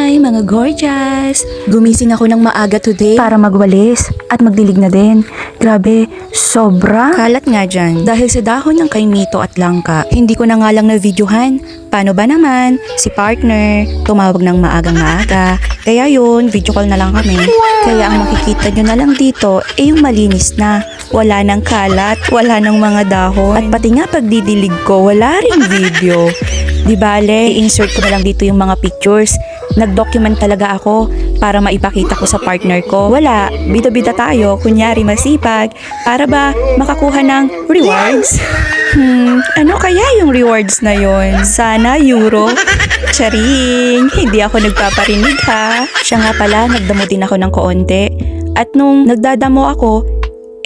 Hi mga gorgeous! Gumising ako ng maaga today para magwalis at magdilig na din. Grabe, sobra kalat nga dyan. Dahil sa dahon ng kaimito at langka, hindi ko na nga lang na-videohan. Paano ba naman? Si partner, tumawag ng maagang maaga. Kaya yun, video call na lang kami. Kaya ang makikita nyo na lang dito, yung malinis na. Wala nang kalat, wala nang mga dahon. At pati nga pagdidilig ko, wala ring video. Di bale, i-insert ko na lang dito yung mga pictures. Nag-document talaga ako para maipakita ko sa partner ko. Wala, bida-bida tayo, kunyari masipag, para ba makakuha ng rewards? Ano kaya yung rewards na yon? Sana euro? Charing, hindi ako nagpaparinig ha. Siya nga pala, nagdamo din ako ng koonti. At nung nagdadamo ako,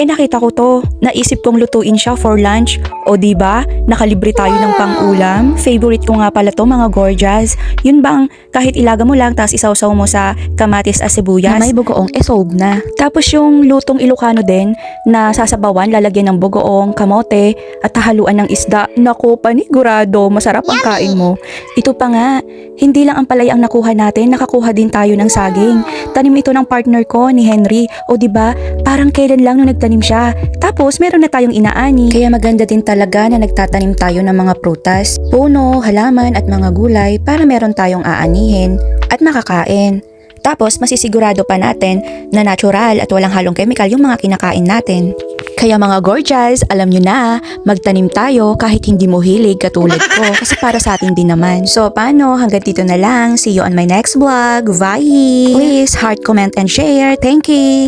nakita ko to. Naisip kong lutuin siya for lunch. O diba, nakalibre tayo ng pang-ulam. Favorite ko nga pala to mga gorgeous. Yun bang kahit ilaga mo lang tapos isawsaw mo sa kamatis at sibuyas na may bugoong solve na. Tapos yung lutong Ilocano din na sasabawan, lalagyan ng bugoong, kamote at haluan ng isda. Naku, panigurado, masarap ang kain mo. Ito pa nga, hindi lang ang palay ang nakuha natin, nakakuha din tayo ng saging. Tanim ito ng partner ko ni Henry. O diba, parang kailan lang nung nagtanim siya. Tapos meron na tayong inaani. Kaya maganda din talaga na nagtatanim tayo ng mga prutas, puno, halaman at mga gulay para meron tayong aanihin at makakain. Tapos masisigurado pa natin na natural at walang halong chemical yung mga kinakain natin. Kaya mga gorgeous, alam nyo na, magtanim tayo kahit hindi mo hilig katulad ko kasi para sa atin din naman. So paano? Hanggang dito na lang. See you on my next vlog. Bye! Please heart, comment, and share. Thank you!